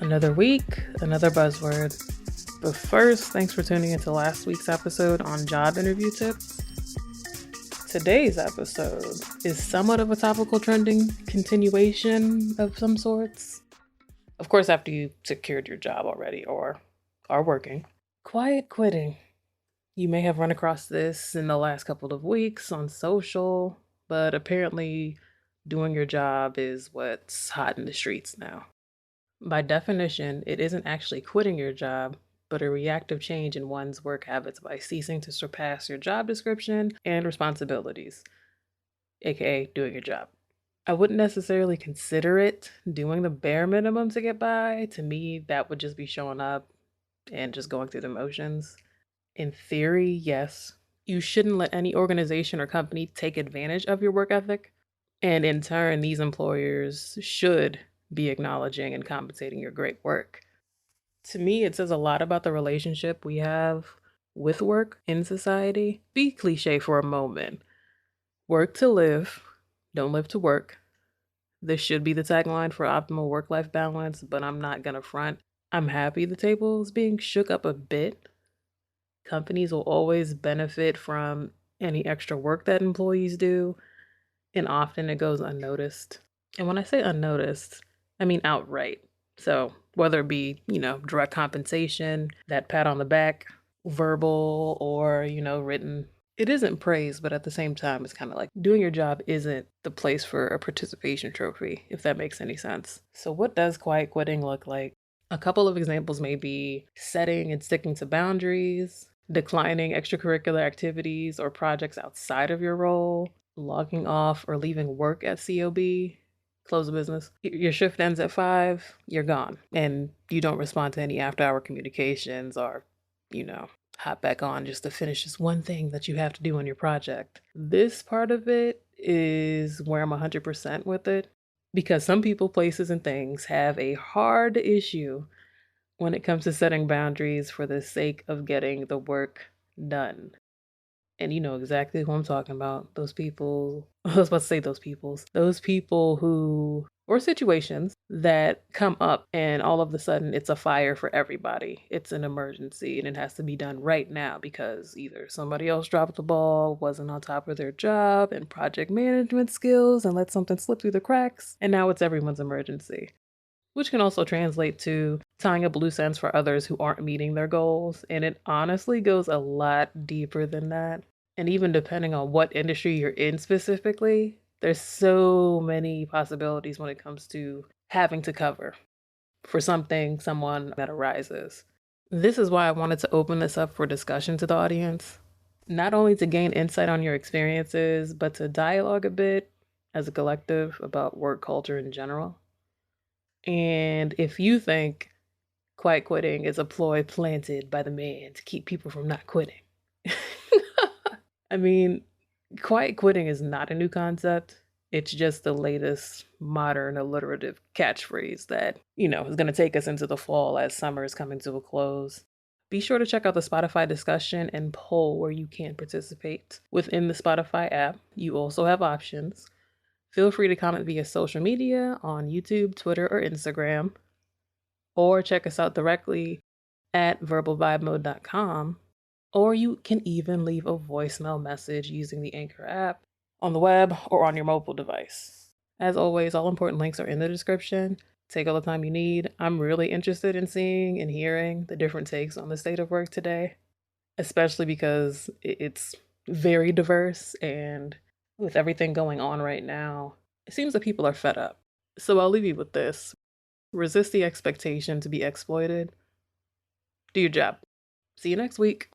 Another week, another buzzword. But first, thanks for tuning into last week's episode on job interview tips. Today's episode is somewhat of a topical trending continuation of some sorts. Of course, after you secured your job already or are working. Quiet quitting. You may have run across this in the last couple of weeks on social, but apparently doing your job is what's hot in the streets now. By definition, it isn't actually quitting your job, but a reactive change in one's work habits by ceasing to surpass your job description and responsibilities, aka doing your job. I wouldn't necessarily consider it doing the bare minimum to get by. To me, that would just be showing up and just going through the motions. In theory, yes, you shouldn't let any organization or company take advantage of your work ethic. And in turn, these employers should be acknowledging and compensating your great work. To me, it says a lot about the relationship we have with work in society. Be cliche for a moment. Work to live, don't live to work. This should be the tagline for optimal work-life balance, but I'm not gonna front. I'm happy the table's being shook up a bit. Companies will always benefit from any extra work that employees do, and often it goes unnoticed. And when I say unnoticed, I mean outright. So whether it be, direct compensation, that pat on the back, verbal or, written, it isn't praise, but at the same time, it's kind of like doing your job isn't the place for a participation trophy, if that makes any sense. So what does quiet quitting look like? A couple of examples may be setting and sticking to boundaries, declining extracurricular activities or projects outside of your role, logging off or leaving work at COB, close the business. Your shift ends at 5, you're gone. And you don't respond to any after hour communications or, hop back on just to finish this one thing that you have to do on your project. This part of it is where I'm 100% with it because some people, places, and things have a hard issue when it comes to setting boundaries for the sake of getting the work done. And you know exactly who I'm talking about. Those people, I was about to say those people who, or situations that come up and all of a sudden it's a fire for everybody. It's an emergency and it has to be done right now because either somebody else dropped the ball, wasn't on top of their job and project management skills and let something slip through the cracks. And now it's everyone's emergency. Which can also translate to tying up loose ends for others who aren't meeting their goals. And it honestly goes a lot deeper than that. And even depending on what industry you're in specifically, there's so many possibilities when it comes to having to cover for someone that arises. This is why I wanted to open this up for discussion to the audience, not only to gain insight on your experiences, but to dialogue a bit as a collective about work culture in general. And if you think quiet quitting is a ploy planted by the man to keep people from not quitting, I mean, quiet quitting is not a new concept. It's just the latest modern alliterative catchphrase that, is going to take us into the fall as summer is coming to a close. Be sure to check out the Spotify discussion and poll where you can participate. Within the Spotify app, you also have options. Feel free to comment via social media on YouTube, Twitter, or Instagram, or check us out directly at verbalvibemode.com, or you can even leave a voicemail message using the Anchor app on the web or on your mobile device. As always, all important links are in the description. Take all the time you need. I'm really interested in seeing and hearing the different takes on the state of work today, especially because it's very diverse and with everything going on right now, it seems that people are fed up. So I'll leave you with this. Resist the expectation to be exploited. Do your job. See you next week.